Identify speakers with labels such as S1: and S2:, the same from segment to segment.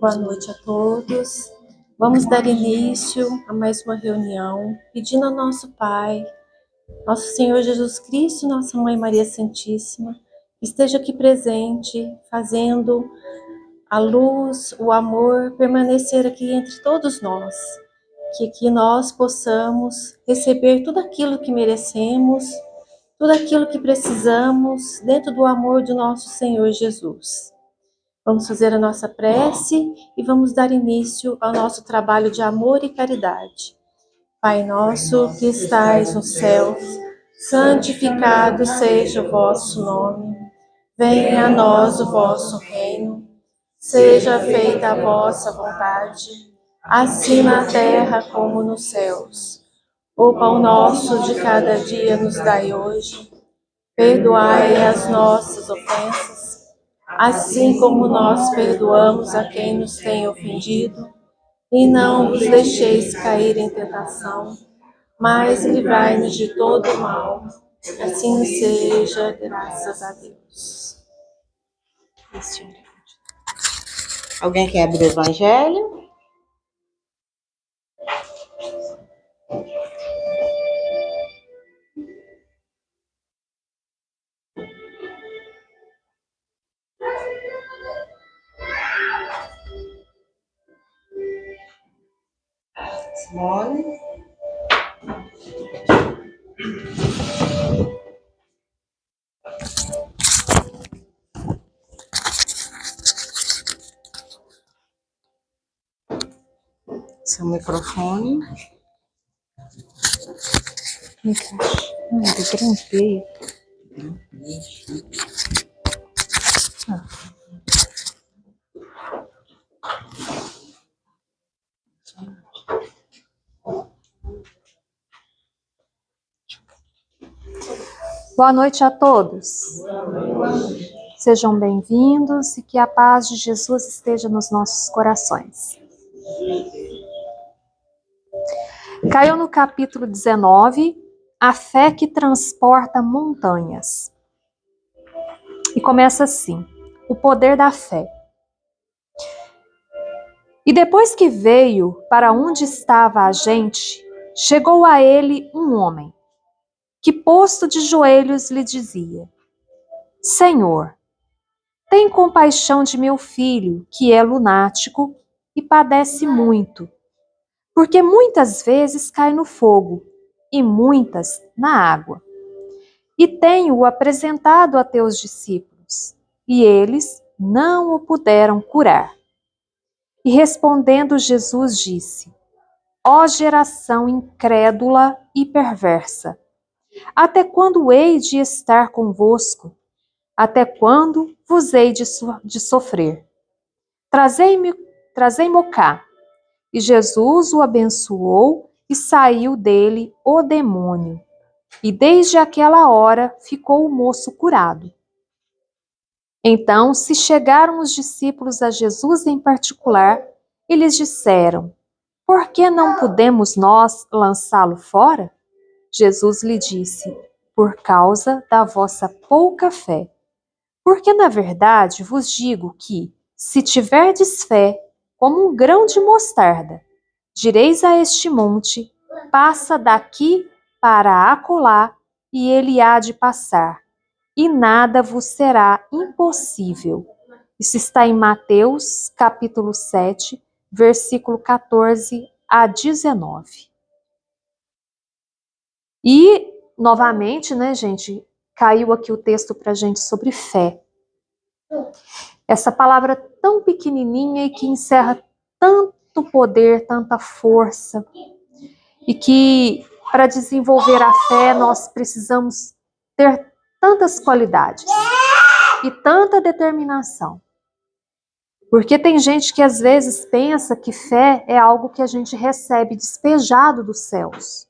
S1: Boa noite a todos. Vamos dar início a mais uma reunião, pedindo ao nosso Pai, nosso Senhor Jesus Cristo, nossa Mãe Maria Santíssima, que esteja aqui presente, fazendo a luz, o amor permanecer aqui entre todos nós, que nós possamos receber tudo aquilo que merecemos, tudo aquilo que precisamos dentro do amor do nosso Senhor Jesus. Vamos fazer a nossa prece e vamos dar início ao nosso trabalho de amor e caridade. Pai nosso que estais nos céus, santificado seja o vosso nome. Venha a nós o vosso reino. Seja feita a vossa vontade, assim na terra como nos céus. O pão nosso de cada dia nos dai hoje. Perdoai as nossas ofensas, assim como nós perdoamos a quem nos tem ofendido, e não vos deixeis cair em tentação, mas livrai-nos de todo o mal. Assim seja, graças a Deus.
S2: Alguém quer abrir o Evangelho? Simone? Seu microfone.
S1: Tranquei.
S3: Boa noite a todos. Sejam bem-vindos e que a paz de Jesus esteja nos nossos corações. Caiu no capítulo 19, a fé que transporta montanhas. E começa assim, o poder da fé. E depois que veio para onde estava a gente, chegou a ele um homem, que posto de joelhos lhe dizia: Senhor, tem compaixão de meu filho, que é lunático e padece muito, porque muitas vezes cai no fogo e muitas na água. E tenho-o apresentado a teus discípulos, e eles não o puderam curar. E respondendo Jesus disse: Ó geração incrédula e perversa, até quando hei de estar convosco? Até quando vos hei de sofrer? Trazei-mo cá. E Jesus o abençoou e saiu dele o demônio. E desde aquela hora ficou o moço curado. Então se chegaram os discípulos a Jesus em particular e lhes disseram: Por que não podemos nós lançá-lo fora? Jesus lhe disse: Por causa da vossa pouca fé. Porque na verdade vos digo que, se tiverdes fé, como um grão de mostarda, direis a este monte: passa daqui para acolá, e ele há de passar, e nada vos será impossível. Isso está em Mateus, capítulo 7, versículo 14 a 19. E, novamente, né, gente, caiu aqui o texto para a gente sobre fé. Essa palavra tão pequenininha e que encerra tanto poder, tanta força, e que para desenvolver a fé nós precisamos ter tantas qualidades e tanta determinação. Porque tem gente que às vezes pensa que fé é algo que a gente recebe despejado dos céus,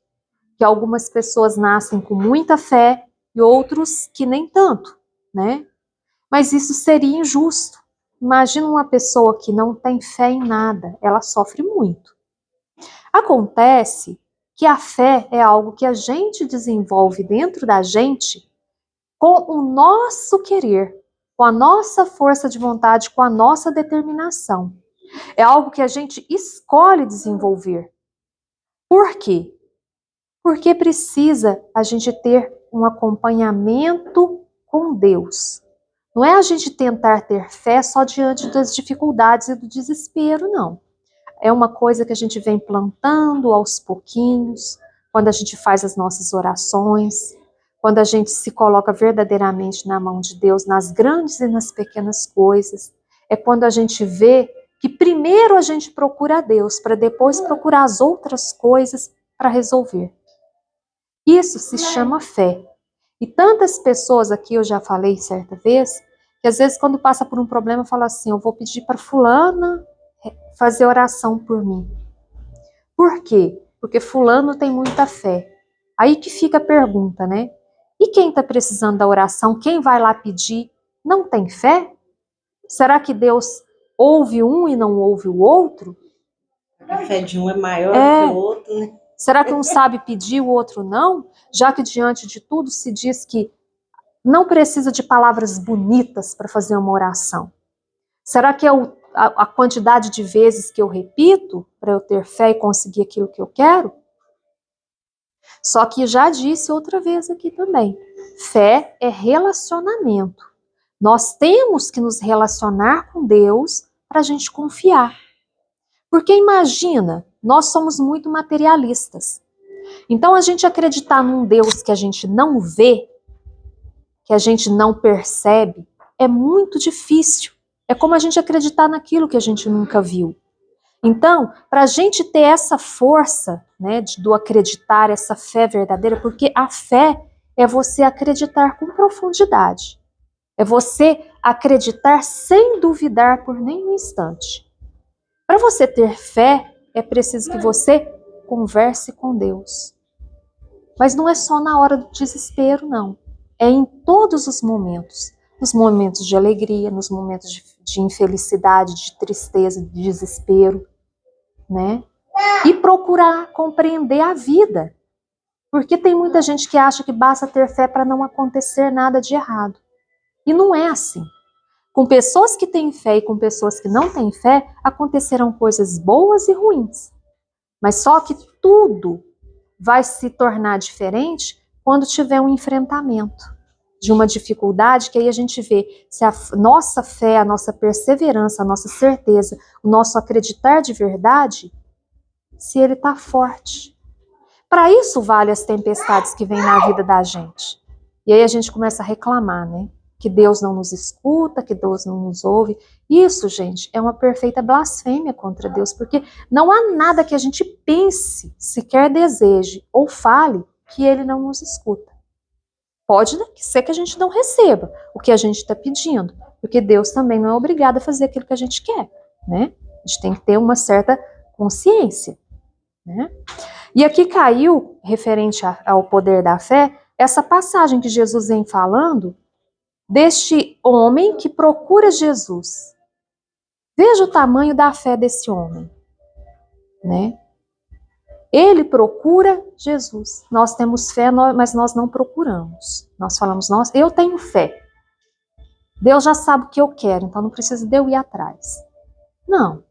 S3: que algumas pessoas nascem com muita fé e outros que nem tanto, né? Mas isso seria injusto. Imagina uma pessoa que não tem fé em nada, ela sofre muito. Acontece que a fé é algo que a gente desenvolve dentro da gente com o nosso querer, com a nossa força de vontade, com a nossa determinação. É algo que a gente escolhe desenvolver. Por quê? Porque precisa a gente ter um acompanhamento com Deus. Não é a gente tentar ter fé só diante das dificuldades e do desespero, não. É uma coisa que a gente vem plantando aos pouquinhos, quando a gente faz as nossas orações, quando a gente se coloca verdadeiramente na mão de Deus, nas grandes e nas pequenas coisas. É quando a gente vê que primeiro a gente procura a Deus, para depois procurar as outras coisas para resolver. Isso se chama fé. E tantas pessoas aqui, eu já falei certa vez, que às vezes quando passa por um problema, fala assim, eu vou pedir para fulana fazer oração por mim. Por quê? Porque fulano tem muita fé. Aí que fica a pergunta, né? E quem está precisando da oração, quem vai lá pedir, não tem fé? Será que Deus ouve um e não ouve o outro?
S2: A fé de um é maior do que o outro, né?
S3: Será que um sabe pedir, o outro não? Já que diante de tudo se diz que não precisa de palavras bonitas para fazer uma oração. Será que é a quantidade de vezes que eu repito para eu ter fé e conseguir aquilo que eu quero? Só que já disse outra vez aqui também, fé é relacionamento. Nós temos que nos relacionar com Deus para a gente confiar. Porque imagina, nós somos muito materialistas. Então a gente acreditar num Deus que a gente não vê, que a gente não percebe, é muito difícil. É como a gente acreditar naquilo que a gente nunca viu. Então, para a gente ter essa força, né, do acreditar, essa fé verdadeira, porque a fé é você acreditar com profundidade. É você acreditar sem duvidar por nenhum instante. Para você ter fé, é preciso que você converse com Deus. Mas não é só na hora do desespero, não. É em todos os momentos. Nos momentos de alegria, nos momentos de infelicidade, de tristeza, de desespero, né? E procurar compreender a vida. Porque tem muita gente que acha que basta ter fé para não acontecer nada de errado. E não é assim. Com pessoas que têm fé e com pessoas que não têm fé, acontecerão coisas boas e ruins. Mas só que tudo vai se tornar diferente quando tiver um enfrentamento de uma dificuldade, que aí a gente vê se a nossa fé, a nossa perseverança, a nossa certeza, o nosso acreditar de verdade, se ele está forte. Para isso vale as tempestades que vêm na vida da gente. E aí a gente começa a reclamar, né? Que Deus não nos escuta, que Deus não nos ouve. Isso, gente, é uma perfeita blasfêmia contra Deus, porque não há nada que a gente pense, sequer deseje ou fale, que Ele não nos escuta. Pode ser que a gente não receba o que a gente está pedindo, porque Deus também não é obrigado a fazer aquilo que a gente quer, né? A gente tem que ter uma certa consciência, né? E aqui caiu, referente ao poder da fé, essa passagem que Jesus vem falando deste homem que procura Jesus. Veja o tamanho da fé desse homem, né? Ele procura Jesus. Nós temos fé, mas nós não procuramos. Nós falamos, eu tenho fé. Deus já sabe o que eu quero, então não precisa de eu ir atrás. Não.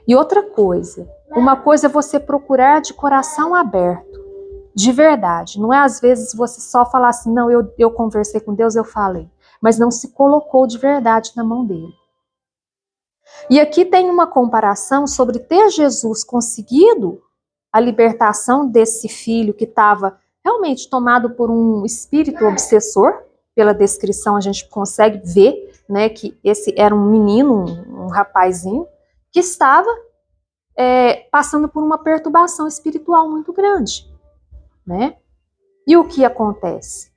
S3: E outra coisa, uma coisa é você procurar de coração aberto, de verdade. Não é às vezes você só falar assim, não, eu conversei com Deus, eu falei, mas não se colocou de verdade na mão dele. E aqui tem uma comparação sobre ter Jesus conseguido a libertação desse filho que estava realmente tomado por um espírito obsessor. Pela descrição a gente consegue ver, né, que esse era um menino, um rapazinho, que estava passando por uma perturbação espiritual muito grande, né? E o que acontece?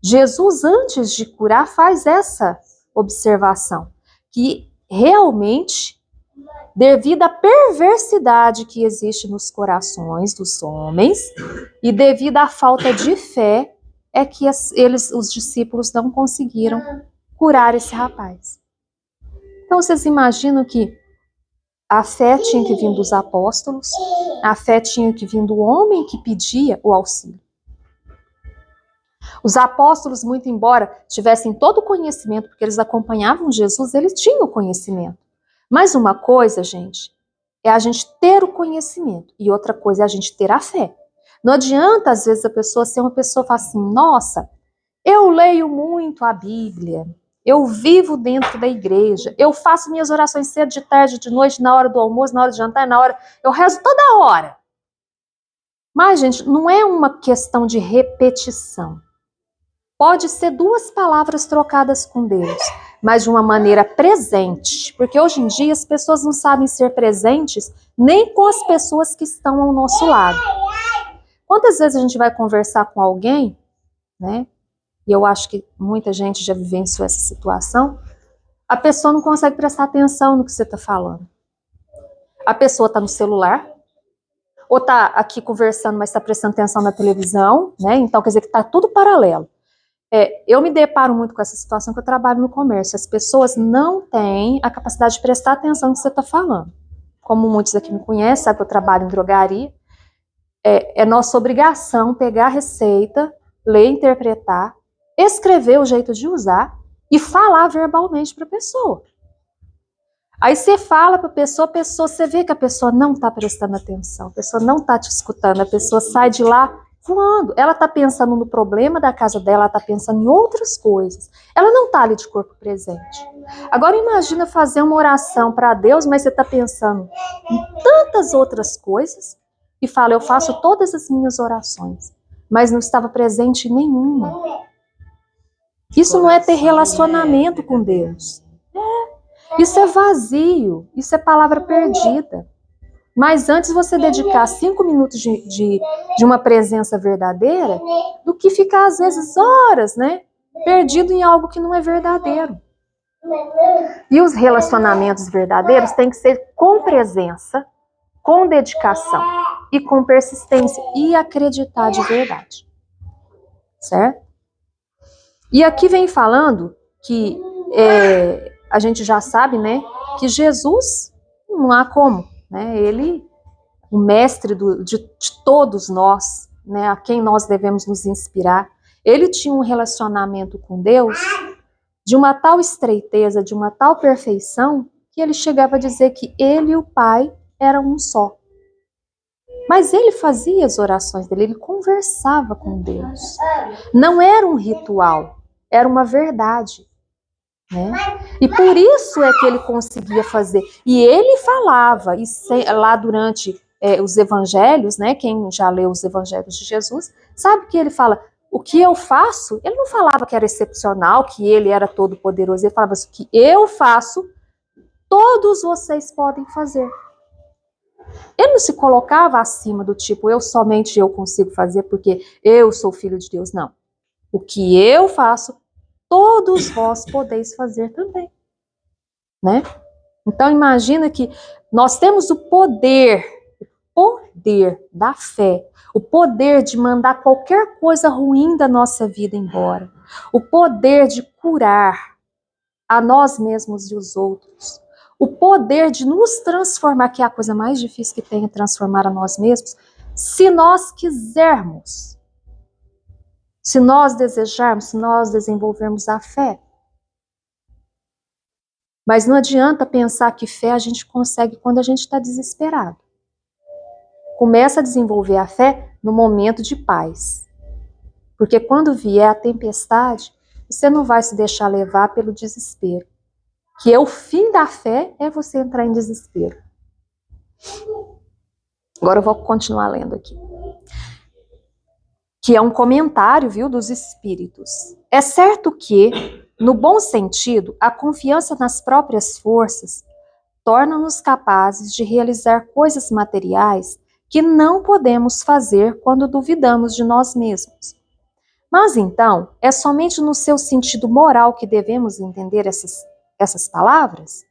S3: Jesus, antes de curar, faz essa observação, que realmente, devido à perversidade que existe nos corações dos homens e devido à falta de fé, é que os discípulos não conseguiram curar esse rapaz. Então vocês imaginam que a fé tinha que vir dos apóstolos, a fé tinha que vir do homem que pedia o auxílio. Os apóstolos, muito embora tivessem todo o conhecimento, porque eles acompanhavam Jesus, eles tinham o conhecimento. Mas uma coisa, gente, é a gente ter o conhecimento e outra coisa é a gente ter a fé. Não adianta, às vezes, a pessoa ser uma pessoa que fala assim, nossa, eu leio muito a Bíblia, eu vivo dentro da igreja, eu faço minhas orações cedo, de tarde, de noite, na hora do almoço, na hora de jantar, eu rezo toda hora. Mas, gente, não é uma questão de repetição. Pode ser 2 palavras trocadas com Deus, mas de uma maneira presente. Porque hoje em dia as pessoas não sabem ser presentes nem com as pessoas que estão ao nosso lado. Quantas vezes a gente vai conversar com alguém, né? E eu acho que muita gente já vivenciou essa situação. A pessoa não consegue prestar atenção no que você está falando. A pessoa está no celular, ou está aqui conversando, mas está prestando atenção na televisão, né? Então quer dizer que está tudo paralelo. Eu me deparo muito com essa situação que eu trabalho no comércio. As pessoas não têm a capacidade de prestar atenção no que você está falando. Como muitos aqui me conhecem, sabe que eu trabalho em drogaria, é nossa obrigação pegar a receita, ler, interpretar, escrever o jeito de usar e falar verbalmente para a pessoa. Aí você fala para a pessoa, você vê que a pessoa não está prestando atenção, a pessoa não está te escutando, a pessoa sai de lá voando. Ela está pensando no problema da casa dela, ela está pensando em outras coisas. Ela não está ali de corpo presente. Agora imagina fazer uma oração para Deus, mas você está pensando em tantas outras coisas e fala, eu faço todas as minhas orações, mas não estava presente em nenhuma. Isso não é ter relacionamento com Deus. Isso é vazio, isso é palavra perdida. Mas antes você dedicar 5 minutos de uma presença verdadeira do que ficar, às vezes, horas, né? Perdido em algo que não é verdadeiro. E os relacionamentos verdadeiros têm que ser com presença, com dedicação e com persistência e acreditar de verdade. Certo? E aqui vem falando que a gente já sabe, né? Que Jesus não há como. Né? Ele, o mestre de todos nós, né, a quem nós devemos nos inspirar, ele tinha um relacionamento com Deus de uma tal estreiteza, de uma tal perfeição, que ele chegava a dizer que ele e o Pai eram um só. Mas ele fazia as orações dele, ele conversava com Deus. Não era um ritual, era uma verdade. Né? E por isso é que ele conseguia fazer. E ele falava, lá durante os evangelhos, né? Quem já leu os evangelhos de Jesus, sabe que ele fala, o que eu faço, ele não falava que era excepcional, que ele era todo poderoso, ele falava assim, o que eu faço, todos vocês podem fazer. Ele não se colocava acima do tipo, somente eu consigo fazer porque eu sou filho de Deus, não. O que eu faço, todos vós podeis fazer também, né? Então imagina que nós temos o poder da fé, o poder de mandar qualquer coisa ruim da nossa vida embora, o poder de curar a nós mesmos e os outros, o poder de nos transformar, que é a coisa mais difícil que tem, é transformar a nós mesmos, se nós quisermos. Se nós desejarmos, se nós desenvolvermos a fé. Mas não adianta pensar que fé a gente consegue quando a gente está desesperado. Começa a desenvolver a fé no momento de paz. Porque quando vier a tempestade, você não vai se deixar levar pelo desespero. Que o fim da fé é você entrar em desespero. Agora eu vou continuar lendo aqui. Que é um comentário, viu, dos espíritos. É certo que, no bom sentido, a confiança nas próprias forças torna-nos capazes de realizar coisas materiais que não podemos fazer quando duvidamos de nós mesmos. Mas então, é somente no seu sentido moral que devemos entender essas palavras?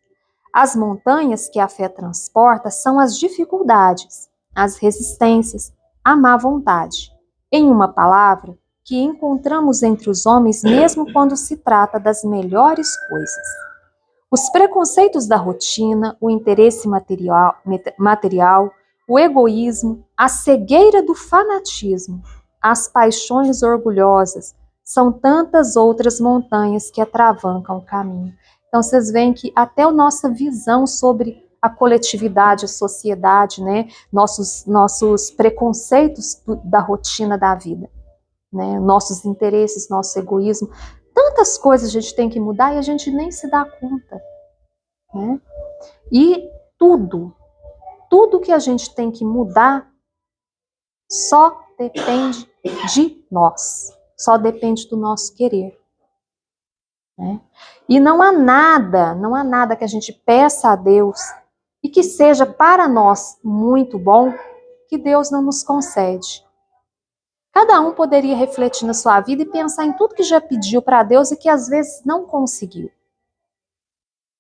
S3: As montanhas que a fé transporta são as dificuldades, as resistências, a má vontade. Em uma palavra, que encontramos entre os homens mesmo quando se trata das melhores coisas. Os preconceitos da rotina, o interesse material, o egoísmo, a cegueira do fanatismo, as paixões orgulhosas, são tantas outras montanhas que atravancam o caminho. Então vocês veem que até a nossa visão sobre a coletividade, a sociedade, né, nossos preconceitos da rotina da vida, né, nossos interesses, nosso egoísmo, tantas coisas a gente tem que mudar e a gente nem se dá conta, né? E tudo que a gente tem que mudar só depende de nós, só depende do nosso querer, né? E não há nada que a gente peça a Deus e que seja para nós muito bom que Deus não nos concede. Cada um poderia refletir na sua vida e pensar em tudo que já pediu para Deus e que às vezes não conseguiu.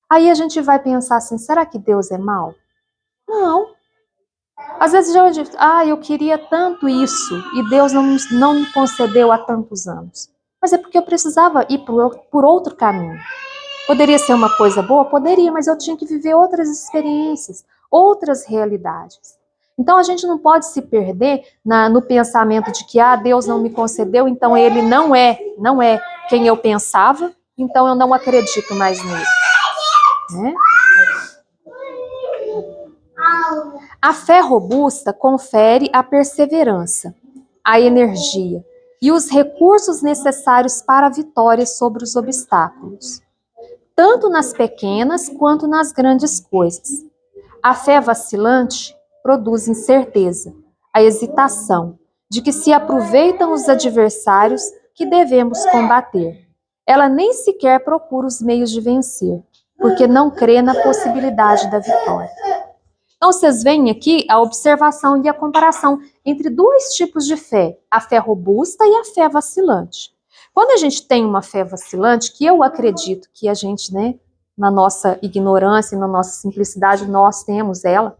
S3: Aí a gente vai pensar assim, será que Deus é mau? Não. Às vezes eu queria tanto isso e Deus não me concedeu há tantos anos. Mas é porque eu precisava ir por outro caminho. Poderia ser uma coisa boa? Poderia, mas eu tinha que viver outras experiências, outras realidades. Então a gente não pode se perder no pensamento de que Deus não me concedeu, então ele não é quem eu pensava, então eu não acredito mais nele. Né? A fé robusta confere a perseverança, a energia e os recursos necessários para a vitória sobre os obstáculos, tanto nas pequenas quanto nas grandes coisas. A fé vacilante produz incerteza, a hesitação de que se aproveitam os adversários que devemos combater. Ela nem sequer procura os meios de vencer, porque não crê na possibilidade da vitória. Então, vocês veem aqui a observação e a comparação entre dois tipos de fé, a fé robusta e a fé vacilante. Quando a gente tem uma fé vacilante, que eu acredito que a gente, né, na nossa ignorância e na nossa simplicidade, nós temos ela,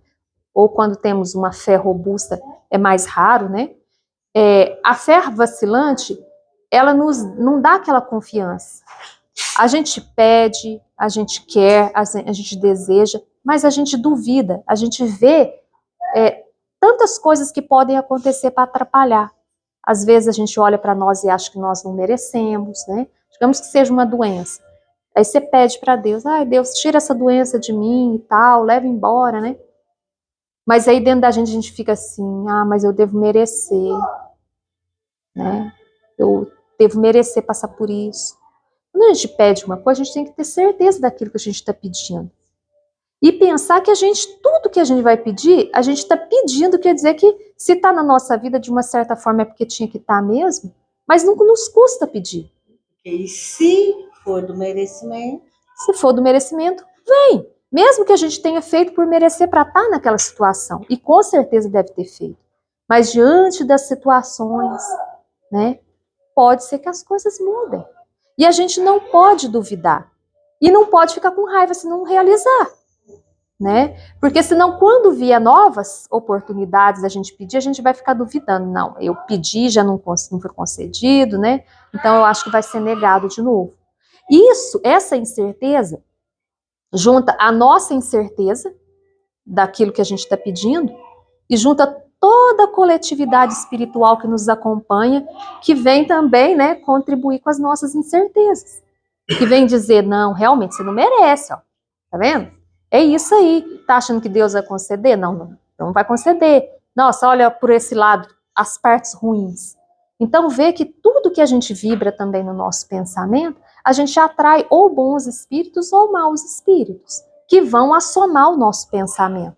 S3: ou quando temos uma fé robusta, é mais raro, né? A fé vacilante, ela não dá aquela confiança. A gente pede, a gente quer, a gente deseja, mas a gente duvida, a gente vê tantas coisas que podem acontecer para atrapalhar. Às vezes a gente olha para nós e acha que nós não merecemos, né? Digamos que seja uma doença. Aí você pede para Deus, Deus, tira essa doença de mim e tal, leva embora, né? Mas aí dentro da gente fica assim, mas eu devo merecer, né? Eu devo merecer passar por isso. Quando a gente pede uma coisa, a gente tem que ter certeza daquilo que a gente está pedindo. E pensar que tudo que a gente vai pedir, a gente está pedindo, quer dizer que se está na nossa vida de uma certa forma é porque tinha que estar mesmo, mas não nos custa pedir.
S2: E se for do merecimento?
S3: Se for do merecimento, vem. Mesmo que a gente tenha feito por merecer para estar naquela situação, e com certeza deve ter feito. Mas diante das situações, né, pode ser que as coisas mudem. E a gente não pode duvidar. E não pode ficar com raiva se não realizar. Né? Porque senão quando vier novas oportunidades a gente pedir, a gente vai ficar duvidando. Não, eu pedi, já não foi concedido, né? Então eu acho que vai ser negado de novo. Essa incerteza, junta a nossa incerteza daquilo que a gente está pedindo e junta toda a coletividade espiritual que nos acompanha, que vem também, né, contribuir com as nossas incertezas. Que vem dizer, não, realmente você não merece, ó. Tá vendo? É isso aí. Tá achando que Deus vai conceder? Não vai conceder. Nossa, olha por esse lado, as partes ruins. Então vê que tudo que a gente vibra também no nosso pensamento, a gente atrai ou bons espíritos ou maus espíritos, que vão assomar o nosso pensamento.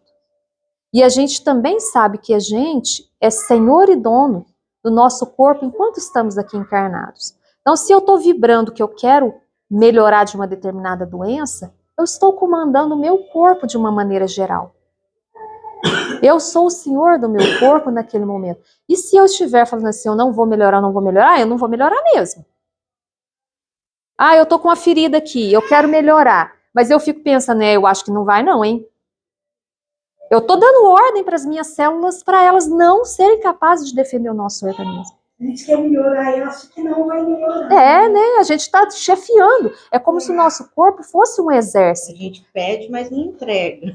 S3: E a gente também sabe que a gente é senhor e dono do nosso corpo enquanto estamos aqui encarnados. Então, se eu estou vibrando que eu quero melhorar de uma determinada doença, eu estou comandando o meu corpo de uma maneira geral. Eu sou o senhor do meu corpo naquele momento. E se eu estiver falando assim, eu não vou melhorar, eu não vou melhorar mesmo. Eu tô com uma ferida aqui, eu quero melhorar. Mas eu fico pensando, eu acho que não vai não, hein? Eu tô dando ordem para as minhas células para elas não serem capazes de defender o nosso organismo.
S4: A gente quer melhorar e acha que não vai melhorar.
S3: Né? A gente está chefiando. É como se o nosso corpo fosse um exército.
S2: A gente pede, mas não entrega.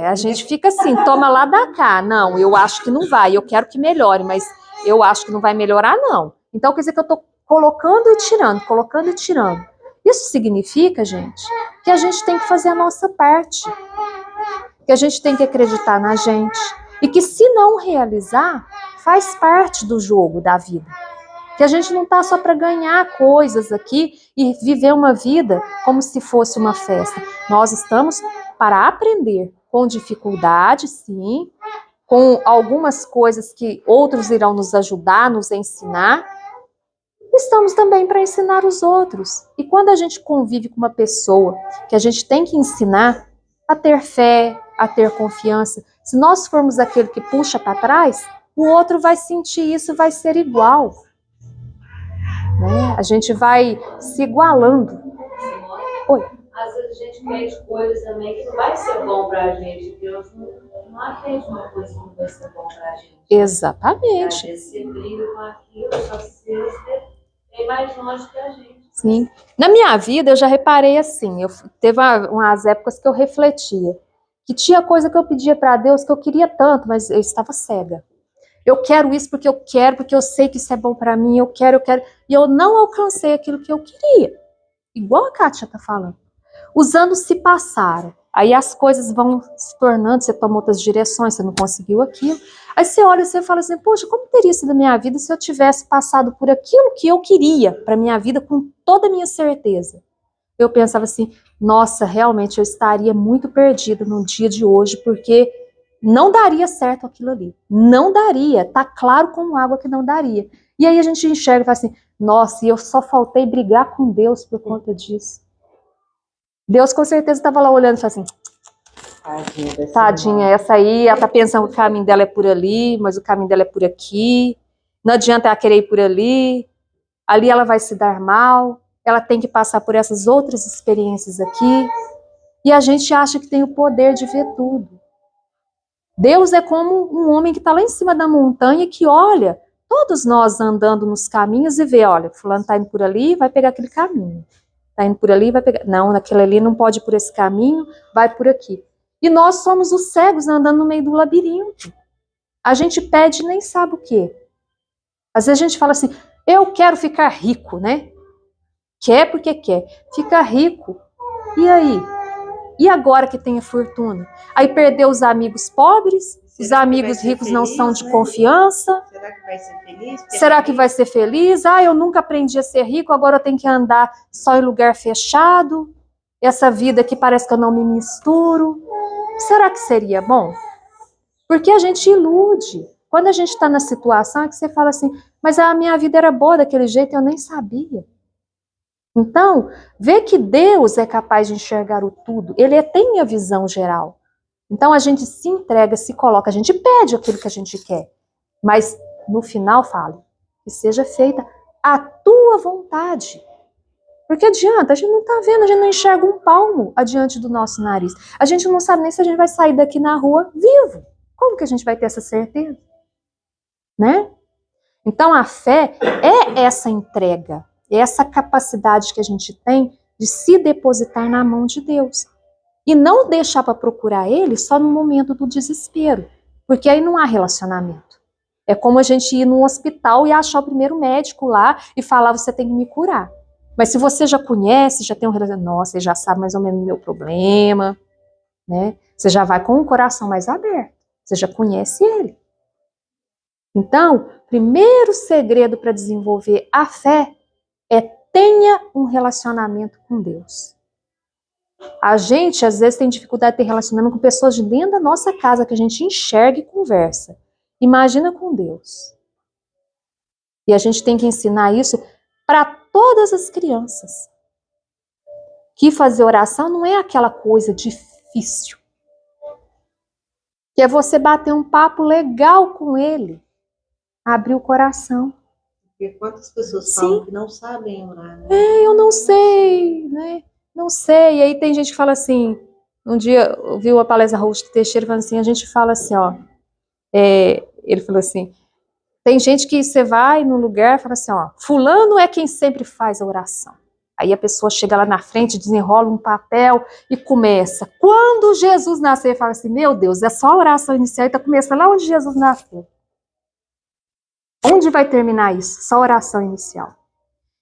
S3: A gente fica assim, toma lá, dá cá. Não, eu acho que não vai, eu quero que melhore, mas eu acho que não vai melhorar, não. Então, quer dizer que eu estou colocando e tirando. E Isso significa, gente, que a gente tem que fazer a nossa parte, que a gente tem que acreditar na gente, e que se não realizar, faz parte do jogo da vida. Que a gente não está só para ganhar coisas aqui e viver uma vida como se fosse uma festa. Nós estamos para aprender com dificuldade, sim, com algumas coisas que outros irão nos ajudar, nos ensinar. Estamos também para ensinar os outros. E quando a gente convive com uma pessoa que a gente tem que ensinar a ter fé, a ter confiança, se nós formos aquele que puxa para trás, o outro vai sentir isso, vai ser igual. Né? A gente vai se igualando. Oi.
S5: Às vezes a gente pede coisas também que não vai ser bom pra gente. Deus não atende uma coisa que não vai ser bom pra gente.
S3: Exatamente.
S5: Às vezes você briga com aquilo, só que Deus tem mais longe que a gente.
S3: Sim. Na minha vida eu já reparei assim, teve umas épocas que eu refletia, que tinha coisa que eu pedia para Deus que eu queria tanto, mas eu estava cega. Eu quero isso porque eu quero, porque eu sei que isso é bom para mim, eu quero, e eu não alcancei aquilo que eu queria. Igual a Kátia tá falando. Os anos se passaram, aí as coisas vão se tornando, você toma outras direções, você não conseguiu aquilo. Aí você olha e você fala assim, poxa, como teria sido a minha vida se eu tivesse passado por aquilo que eu queria para minha vida com toda a minha certeza? Eu pensava assim, nossa, realmente eu estaria muito perdida no dia de hoje, porque não daria certo aquilo ali. Não daria, tá claro como água que não daria. E aí a gente enxerga e fala assim, nossa, e eu só faltei brigar com Deus por conta disso. Deus com certeza estava lá olhando e falou assim, tadinha, essa aí, ela tá pensando que o caminho dela é por ali, mas o caminho dela é por aqui, não adianta ela querer ir por ali ela vai se dar mal, ela tem que passar por essas outras experiências aqui, e a gente acha que tem o poder de ver tudo. Deus é como um homem que está lá em cima da montanha que olha todos nós andando nos caminhos e vê, olha, fulano está indo por ali, vai pegar aquele caminho. Está indo por ali, vai pegar... Não, naquele ali não pode ir por esse caminho, vai por aqui. E nós somos os cegos andando no meio do labirinto. A gente pede e nem sabe o quê. Às vezes a gente fala assim, eu quero ficar rico, né? Quer porque quer. Fica rico. E aí? E agora que tem a fortuna? Aí perdeu os amigos pobres, os amigos ricos não são de confiança.
S2: Será que vai ser feliz?
S3: Será que vai ser feliz? Ah, eu nunca aprendi a ser rico, agora eu tenho que andar só em lugar fechado. Essa vida aqui parece que eu não me misturo. Será que seria bom? Porque a gente ilude. Quando a gente está na situação é que você fala assim, mas a minha vida era boa daquele jeito, eu nem sabia. Então, vê que Deus é capaz de enxergar o tudo. Ele tem a visão geral. Então a gente se entrega, se coloca, a gente pede aquilo que a gente quer. Mas no final fala, que seja feita a tua vontade. Porque adianta, a gente não está vendo, a gente não enxerga um palmo adiante do nosso nariz. A gente não sabe nem se a gente vai sair daqui na rua vivo. Como que a gente vai ter essa certeza? Né? Então a fé é essa entrega, é essa capacidade que a gente tem de se depositar na mão de Deus. E não deixar para procurar Ele só no momento do desespero, porque aí não há relacionamento. É como a gente ir num hospital e achar o primeiro médico lá e falar, você tem que me curar. Mas se você já conhece, já tem um relacionamento, nossa, você já sabe mais ou menos o meu problema, né? Você já vai com o coração mais aberto, você já conhece Ele. Então, primeiro segredo para desenvolver a fé é tenha um relacionamento com Deus. A gente, às vezes, tem dificuldade de ter relacionamento com pessoas de dentro da nossa casa, que a gente enxerga e conversa. Imagina com Deus. E a gente tem que ensinar isso para todas as crianças. Que fazer oração não é aquela coisa difícil. Que é você bater um papo legal com Ele. Abrir o coração.
S2: Porque quantas pessoas falam que não sabem orar, né?
S3: Eu não sei, né? Não sei. E aí tem gente que fala assim, um dia eu vi uma palestra Rocha Teixeira falando assim, a gente fala assim, ó, ele falou assim, tem gente que você vai num lugar e fala assim, ó, fulano é quem sempre faz a oração. Aí a pessoa chega lá na frente, desenrola um papel e começa. Quando Jesus nasceu, fala assim, meu Deus, é só a oração inicial e tá começando lá onde Jesus nasceu. Onde vai terminar isso? Só a oração inicial.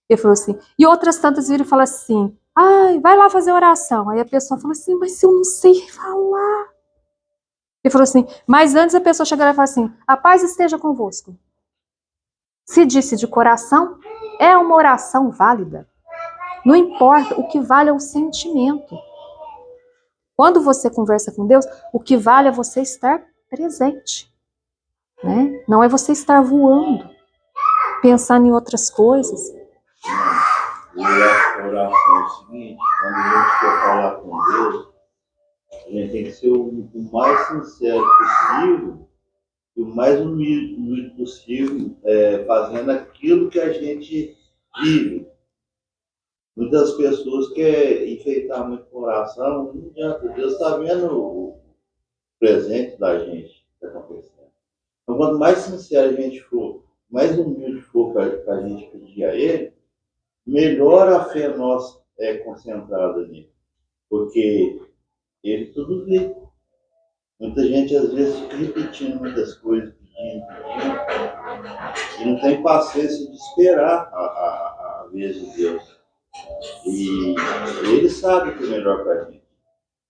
S3: Ele falou assim, e outras tantas viram e falam assim, Ai, vai lá fazer oração. Aí a pessoa fala assim, mas eu não sei falar. Ele falou assim, mas antes a pessoa chegar e falar assim, a paz esteja convosco. Se disse de coração, é uma oração válida. Não importa, o que vale é o sentimento. Quando você conversa com Deus, o que vale é você estar presente, né? Não é você estar voando, pensando em outras coisas.
S6: E a oração é o seguinte, quando a gente for falar com Deus, a gente tem que ser o mais sincero possível e o mais humilde possível, fazendo aquilo que a gente vive. Muitas pessoas querem enfeitar muito com oração, não adianta. Deus está vendo o presente da gente que está acontecendo. Então, quanto mais sincero a gente for, mais humilde for para a gente pedir a Ele, melhor a fé nossa é concentrada nele. Porque Ele tudo vê. Muita gente às vezes fica repetindo muitas coisas, pedindo, e não tem paciência de esperar a vez de Deus. E Ele sabe o que é melhor para a gente.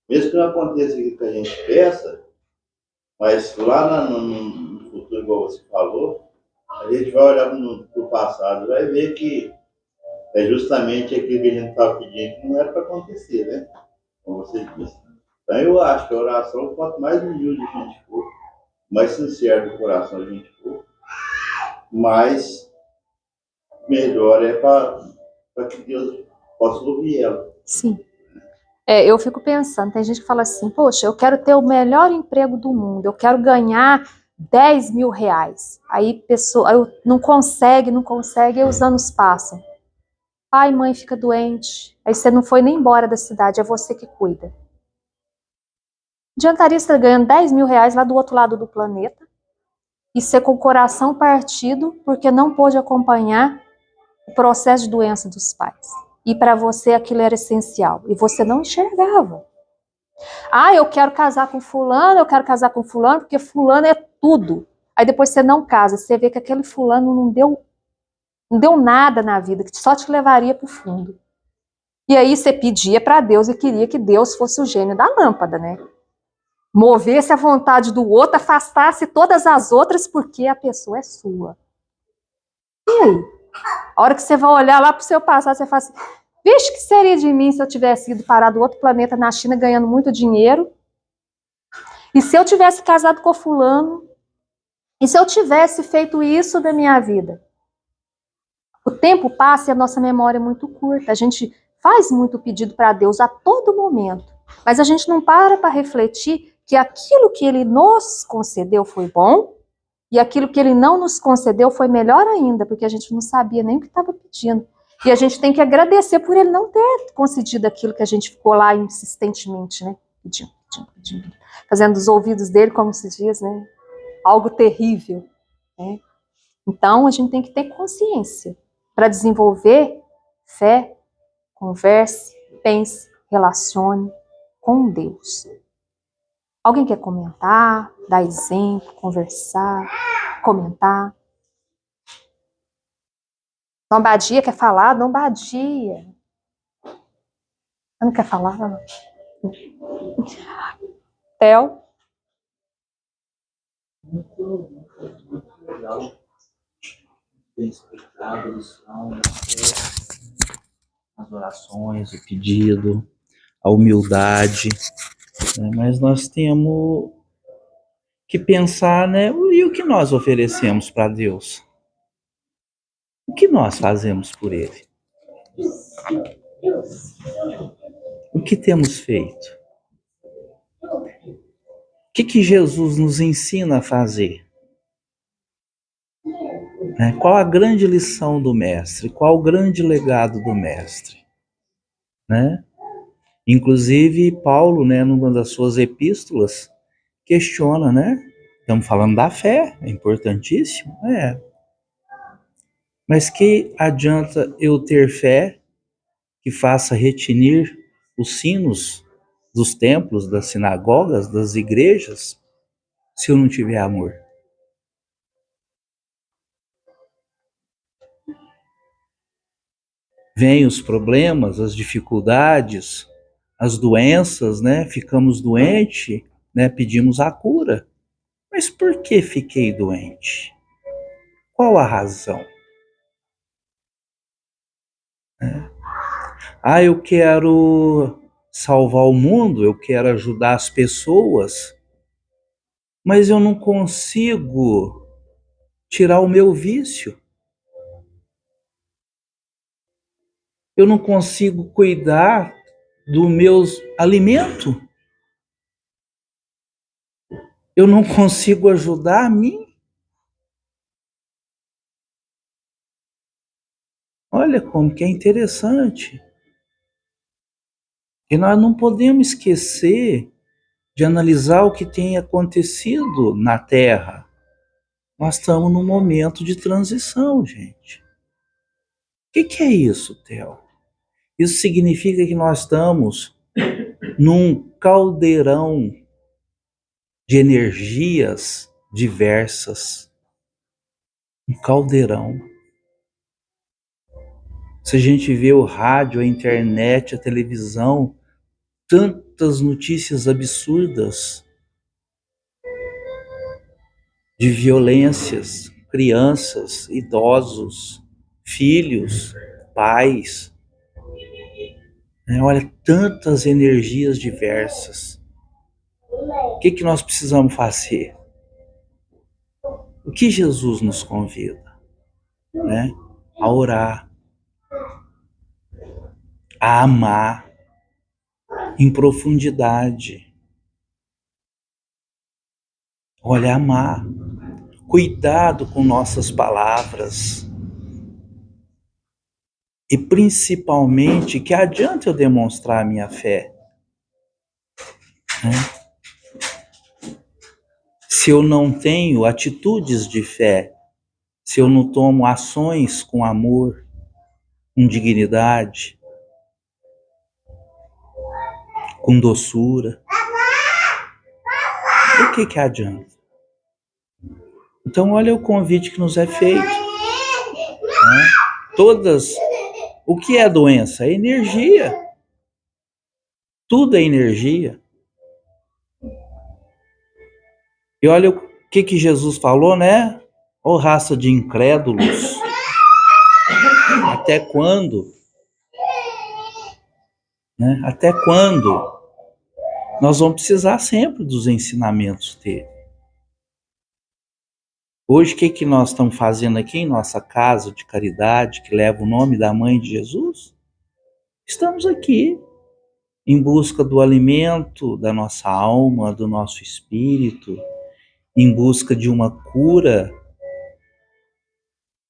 S6: Mesmo que não aconteça o que a gente peça, mas lá no futuro, igual você falou, a gente vai olhar para o passado e vai ver que é justamente aquilo que a gente estava pedindo que não era para acontecer, né? Como você disse. Então eu acho que a oração, quanto mais humilde a gente for, mais sincero do coração a gente for, mais melhor é para que Deus possa ouvir ela.
S3: Sim. Eu fico pensando, tem gente que fala assim, poxa, eu quero ter o melhor emprego do mundo, eu quero ganhar 10 mil reais. Aí pessoa não consegue, e os anos passam. Pai e mãe fica doente, aí você não foi nem embora da cidade, é você que cuida. Adiantaria você estar ganhando 10 mil reais lá do outro lado do planeta e ser com o coração partido porque não pôde acompanhar o processo de doença dos pais. E para você aquilo era essencial e você não enxergava. Ah, eu quero casar com fulano, porque fulano é tudo. Aí depois você não casa, você vê que aquele fulano não deu nada na vida, que só te levaria para o fundo. E aí você pedia para Deus e queria que Deus fosse o gênio da lâmpada, né? Movesse a vontade do outro, afastasse todas as outras, porque a pessoa é sua. E aí? A hora que você vai olhar lá para o seu passado, você fala assim, vixe, que seria de mim se eu tivesse ido parar do outro planeta na China ganhando muito dinheiro? E se eu tivesse casado com fulano? E se eu tivesse feito isso da minha vida? O tempo passa e a nossa memória é muito curta. A gente faz muito pedido para Deus a todo momento. Mas a gente não para refletir que aquilo que Ele nos concedeu foi bom e aquilo que Ele não nos concedeu foi melhor ainda, porque a gente não sabia nem o que estava pedindo. E a gente tem que agradecer por Ele não ter concedido aquilo que a gente ficou lá insistentemente, né? Pedindo. Fazendo dos ouvidos dele, como se diz, né? Algo terrível, né? Então, a gente tem que ter consciência para desenvolver fé, converse, pense, relacione com Deus. Alguém quer comentar, dar exemplo, conversar, comentar? Dom Badia quer falar? Dom Badia. Não quer falar? Theo?
S7: Muito legal. Bem explicado, lição, as orações, o pedido, a humildade, né? Mas nós temos que pensar, né? E o que nós oferecemos para Deus? O que nós fazemos por Ele? O que temos feito? O que Jesus nos ensina a fazer? Qual a grande lição do Mestre? Qual o grande legado do Mestre? Né? Inclusive, Paulo, né, numa das suas epístolas, questiona, né? Estamos falando da fé, é importantíssimo. Mas que adianta eu ter fé que faça retinir os sinos dos templos, das sinagogas, das igrejas, se eu não tiver amor? Vêm os problemas, as dificuldades, as doenças, né? Ficamos doentes, né? Pedimos a cura. Mas por que fiquei doente? Qual a razão? Ah, eu quero salvar o mundo, eu quero ajudar as pessoas, mas eu não consigo tirar o meu vício. Eu não consigo cuidar do meu alimento. Eu não consigo ajudar a mim. Olha como que é interessante. E nós não podemos esquecer de analisar o que tem acontecido na Terra. Nós estamos num momento de transição, gente. O que é isso, Theo? Isso significa que nós estamos num caldeirão de energias diversas. Um caldeirão. Se a gente vê o rádio, a internet, a televisão, tantas notícias absurdas de violências, crianças, idosos, filhos, pais. Olha, tantas energias diversas. O que nós precisamos fazer? O que Jesus nos convida? Né? A orar, a amar em profundidade. Olha, amar. Cuidado com nossas palavras. E principalmente, que adianta eu demonstrar a minha fé? Né? Se eu não tenho atitudes de fé, se eu não tomo ações com amor, com dignidade, com doçura, o que adianta? Então, olha o convite que nos é feito. Né? O que é doença? É energia. Tudo é energia. E olha o que Jesus falou, né? Ô raça de incrédulos. Até quando? Né? Até quando? Nós vamos precisar sempre dos ensinamentos dele. Hoje, o que nós estamos fazendo aqui em nossa casa de caridade, que leva o nome da Mãe de Jesus? Estamos aqui em busca do alimento da nossa alma, do nosso espírito, em busca de uma cura,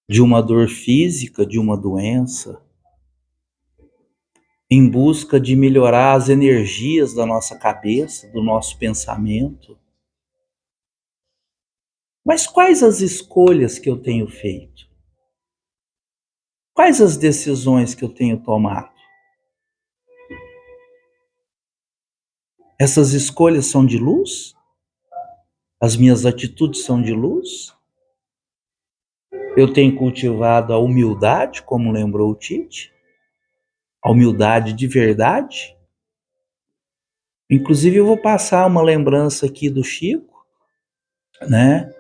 S7: de uma dor física, de uma doença, em busca de melhorar as energias da nossa cabeça, do nosso pensamento. Mas quais as escolhas que eu tenho feito? Quais as decisões que eu tenho tomado? Essas escolhas são de luz? As minhas atitudes são de luz? Eu tenho cultivado a humildade, como lembrou o Tite? A humildade de verdade? Inclusive, eu vou passar uma lembrança aqui do Chico, né?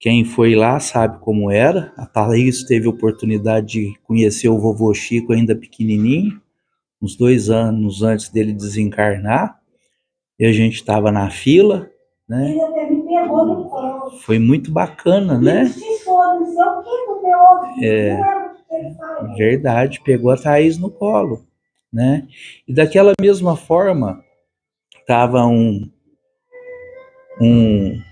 S7: Quem foi lá sabe como era. A Thaís teve a oportunidade de conhecer o vovô Chico ainda pequenininho, uns 2 anos antes dele desencarnar. E a gente estava na fila, né?
S4: Ele até me pegou no colo.
S7: Foi muito bacana, né?
S4: Se for, não sei o que no meu ouvido.
S7: É,
S4: não lembro o que ele falou.
S7: verdade, pegou a Thaís no colo, né? E daquela mesma forma, estava um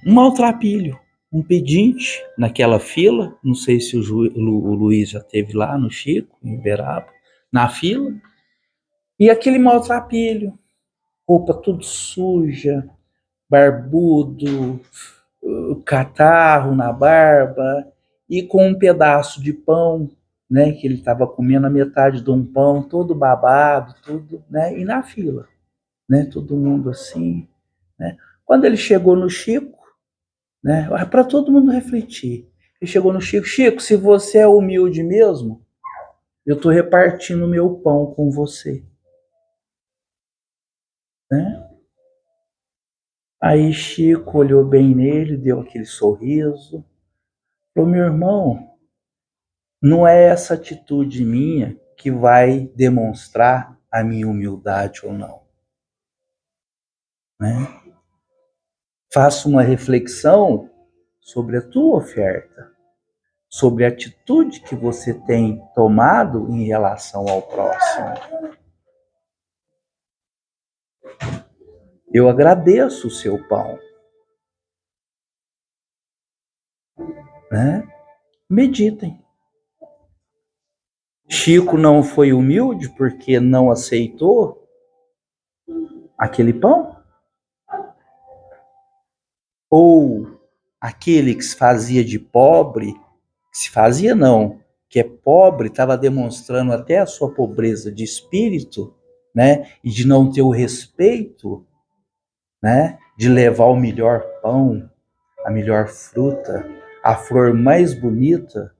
S7: maltrapilho, um pedinte naquela fila. Não sei se o Luiz já esteve lá no Chico, em Uberaba, na fila. E aquele maltrapilho, roupa tudo suja, barbudo, catarro na barba, e com um pedaço de pão, né, que ele estava comendo a metade de um pão, todo babado, tudo, né, e na fila, né, todo mundo assim, né. Quando ele chegou no Chico, né, para todo mundo refletir, ele chegou no Chico: Chico, se você é humilde mesmo, eu estou repartindo o meu pão com você. Né? Aí Chico olhou bem nele, deu aquele sorriso. Falou, meu irmão, não é essa atitude minha que vai demonstrar a minha humildade ou não. Né? Faça uma reflexão sobre a tua oferta, sobre a atitude que você tem tomado em relação ao próximo. Eu agradeço o seu pão. Né? Meditem. Chico não foi humilde porque não aceitou aquele pão? Ou aquele que se fazia de pobre, se fazia não, que é pobre, estava demonstrando até a sua pobreza de espírito, né? E de não ter o respeito, né? De levar o melhor pão, a melhor fruta, a flor mais bonita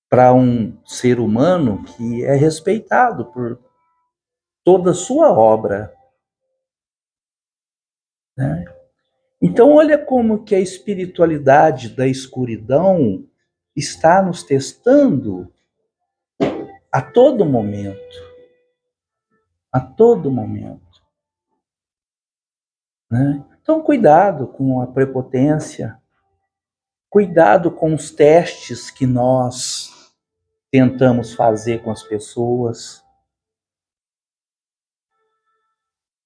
S7: para um ser humano que é respeitado por toda a sua obra. Né? Então olha como que a espiritualidade da escuridão está nos testando a todo momento. A todo momento. Né? Então cuidado com a prepotência, cuidado com os testes que nós tentamos fazer com as pessoas.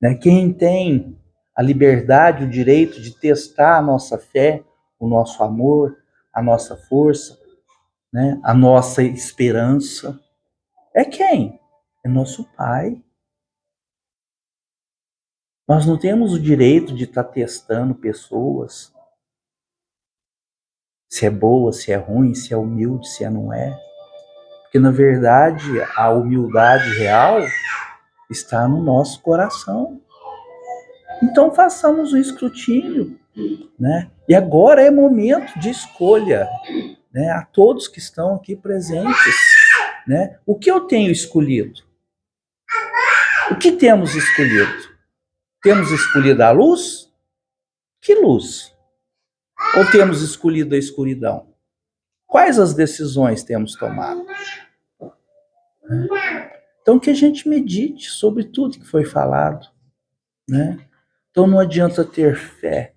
S7: Né? Quem tem a liberdade, o direito de testar a nossa fé, o nosso amor, a nossa força, né? A nossa esperança, é quem? É nosso Pai. Nós não temos o direito de estar testando pessoas, se é boa, se é ruim, se é humilde, se não é. Porque, na verdade, a humildade real está no nosso coração. Então, façamos o escrutínio, né? E agora é momento de escolha, né? A todos que estão aqui presentes, né? O que eu tenho escolhido? O que temos escolhido? Temos escolhido a luz? Que luz? Ou temos escolhido a escuridão? Quais as decisões temos tomado? Então, que a gente medite sobre tudo que foi falado, né? Então, não adianta ter fé,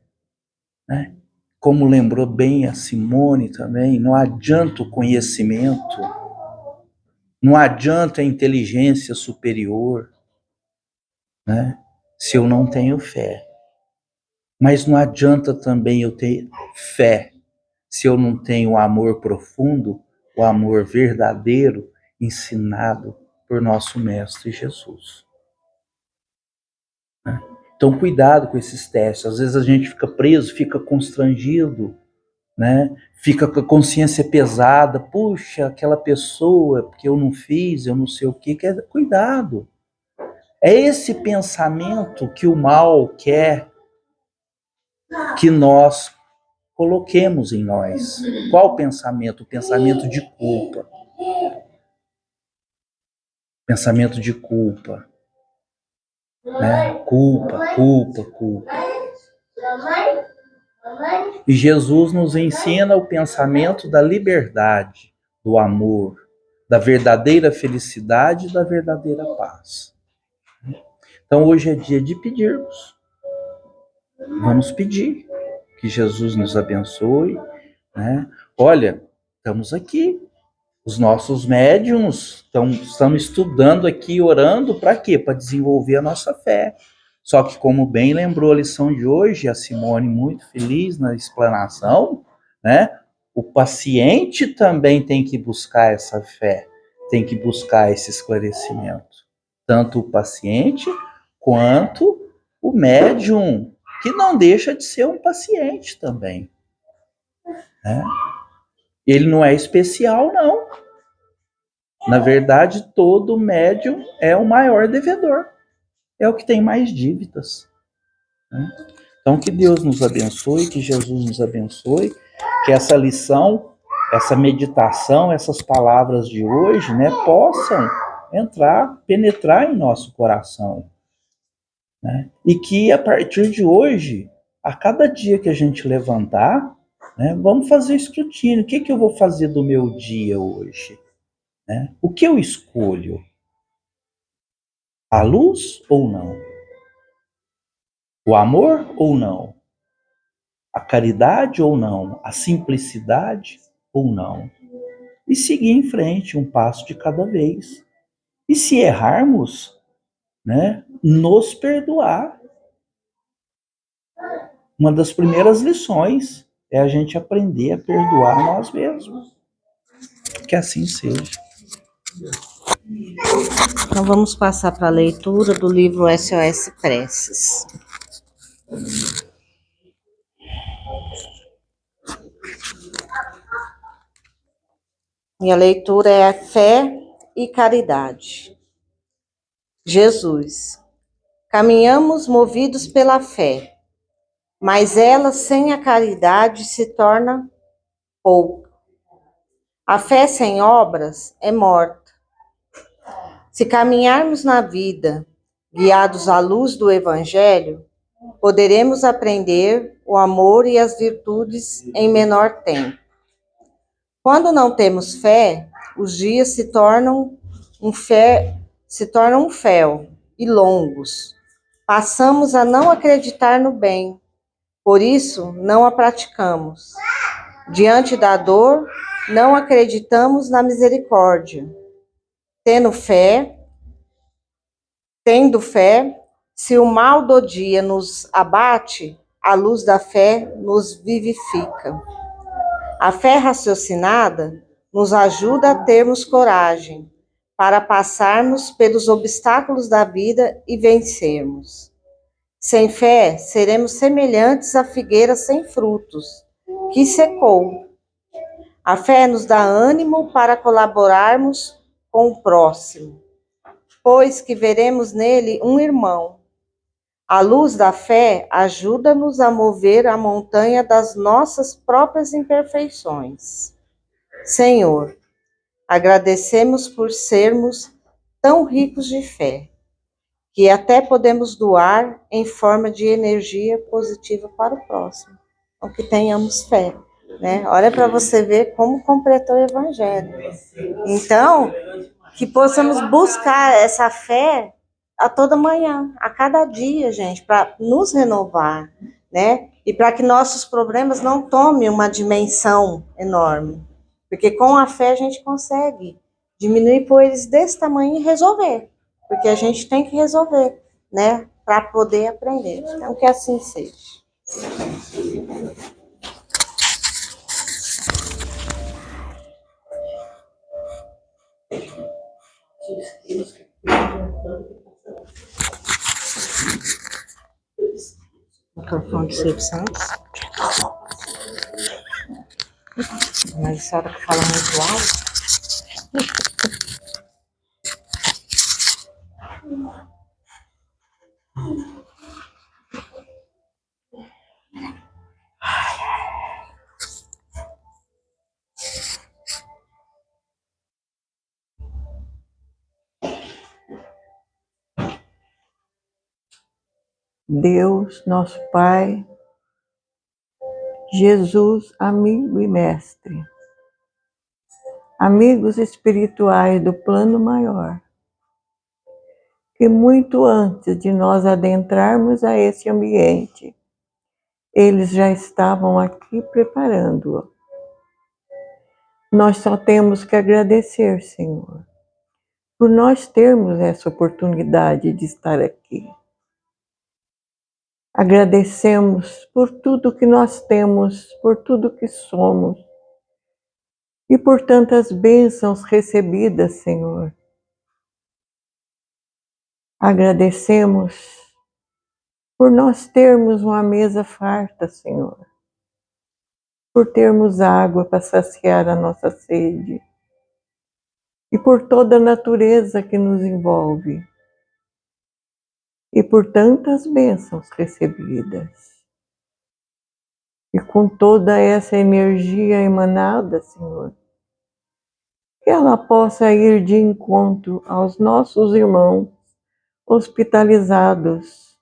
S7: né? Como lembrou bem a Simone também, não adianta o conhecimento, não adianta a inteligência superior, né? Se eu não tenho fé. Mas não adianta também eu ter fé se eu não tenho o amor profundo, o amor verdadeiro ensinado por nosso Mestre Jesus. Então, cuidado com esses testes. Às vezes a gente fica preso, fica constrangido, né? Fica com a consciência pesada. Puxa, aquela pessoa, porque eu não fiz, eu não sei o quê. Cuidado. É esse pensamento que o mal quer que nós coloquemos em nós. Qual pensamento? O pensamento de culpa. Pensamento de culpa. Né? Culpa. E Jesus nos ensina o pensamento da liberdade, do amor, da verdadeira felicidade e da verdadeira paz. Então hoje é dia de pedirmos. Vamos pedir que Jesus nos abençoe, né? Olha, estamos aqui. Os nossos médiuns estão estudando aqui, orando, para quê? Para desenvolver a nossa fé. Só que, como bem lembrou a lição de hoje, a Simone muito feliz na explanação, né? O paciente também tem que buscar essa fé, tem que buscar esse esclarecimento. Tanto o paciente quanto o médium, que não deixa de ser um paciente também. Né? Ele não é especial, não. Na verdade, todo médium é o maior devedor. É o que tem mais dívidas. Né? Então, que Deus nos abençoe, que Jesus nos abençoe, que essa lição essa meditação, essas palavras de hoje, né, possam penetrar em nosso coração, né? E que a partir de hoje, a cada dia que a gente levantar, né, vamos fazer escrutínio. O que eu vou fazer do meu dia hoje? Né? O que eu escolho? A luz ou não? O amor ou não? A caridade ou não? A simplicidade ou não? E seguir em frente, um passo de cada vez. E se errarmos, né, nos perdoar. Uma das primeiras lições é a gente aprender a perdoar nós mesmos. Que assim seja.
S2: Então vamos passar para a leitura do livro SOS Preces. Minha leitura é a fé e caridade. Jesus, caminhamos movidos pela fé, mas ela sem a caridade se torna pouca. A fé sem obras é morta. Se caminharmos na vida, guiados à luz do Evangelho, poderemos aprender o amor e as virtudes em menor tempo. Quando não temos fé, os dias se tornam um fel e longos. Passamos a não acreditar no bem, por isso não a praticamos. Diante da dor, não acreditamos na misericórdia. Tendo fé, se o mal do dia nos abate, a luz da fé nos vivifica. A fé raciocinada nos ajuda a termos coragem para passarmos pelos obstáculos da vida e vencermos. Sem fé, seremos semelhantes à figueira sem frutos, que secou. A fé nos dá ânimo para colaborarmos com o próximo, pois que veremos nele um irmão. A luz da fé ajuda-nos a mover a montanha das nossas próprias imperfeições. Senhor, agradecemos por sermos tão ricos de fé, que até podemos doar em forma de energia positiva para o próximo. Então, que tenhamos fé, né? Olha para você ver como completou o Evangelho. Então, que possamos buscar essa fé a toda manhã, a cada dia, gente, para nos renovar, né? E para que nossos problemas não tomem uma dimensão enorme. Porque com a fé a gente consegue diminuir por eles desse tamanho e resolver. Porque a gente tem que resolver, né? Para poder aprender. Então, que assim seja. Microfone do Silvio Santos. Mas a senhora que fala muito alto.
S8: Deus, nosso Pai, Jesus, amigo e mestre, amigos espirituais do plano maior, que muito antes de nós adentrarmos a esse ambiente, eles já estavam aqui preparando-o. Nós só temos que agradecer, Senhor, por nós termos essa oportunidade de estar aqui. Agradecemos por tudo que nós temos, por tudo que somos e por tantas bênçãos recebidas, Senhor. Agradecemos por nós termos uma mesa farta, Senhor, por termos água para saciar a nossa sede e por toda a natureza que nos envolve e por tantas bênçãos recebidas. E com toda essa energia emanada, Senhor, que ela possa ir de encontro aos nossos irmãos hospitalizados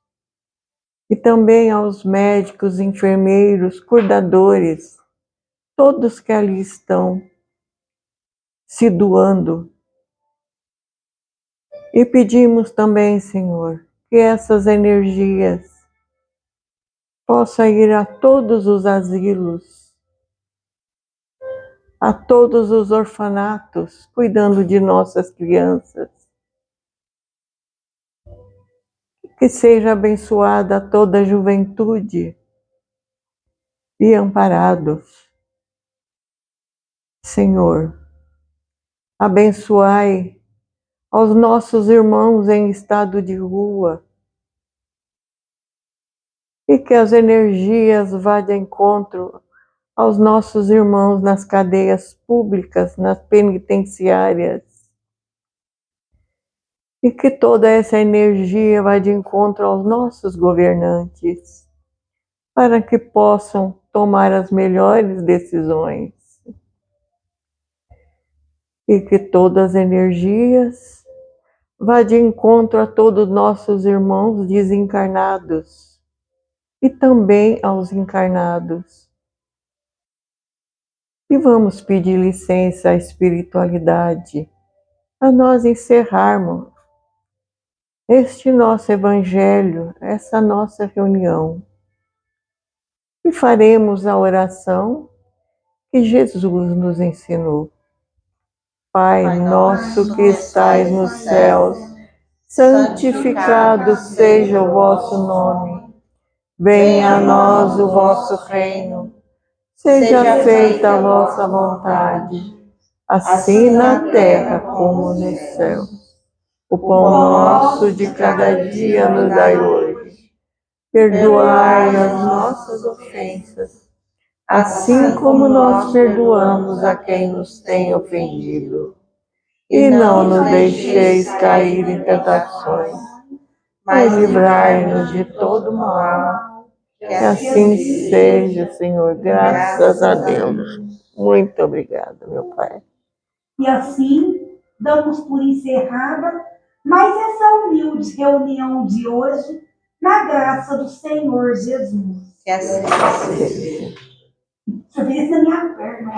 S8: e também aos médicos, enfermeiros, cuidadores, todos que ali estão se doando. E pedimos também, Senhor, que essas energias possam ir a todos os asilos, a todos os orfanatos, cuidando de nossas crianças. Que seja abençoada toda a juventude e amparados. Senhor, abençoai aos nossos irmãos em estado de rua e que as energias vá de encontro aos nossos irmãos nas cadeias públicas, nas penitenciárias. E que toda essa energia vá de encontro aos nossos governantes, para que possam tomar as melhores decisões. E que todas as energias vá de encontro a todos nossos irmãos desencarnados e também aos encarnados. E vamos pedir licença à espiritualidade para nós encerrarmos este nosso evangelho, essa nossa reunião. E faremos a oração que Jesus nos ensinou. Pai nosso que estais nos céus, santificado seja o vosso nome. Venha a nós o vosso reino. Seja feita a vossa vontade, assim na terra como no céu. O pão nosso de cada dia nos dai hoje. Perdoai as nossas ofensas, assim como nós perdoamos a quem nos tem ofendido. E não nos deixeis cair em tentações, mas livrai-nos de todo mal. Que assim seja, Senhor, graças a Deus. Muito obrigada, meu Pai.
S4: E assim, damos por encerrada mais essa humilde reunião de hoje, na graça do Senhor Jesus.
S2: Que assim seja.
S4: Deixa eu ver se a minha perna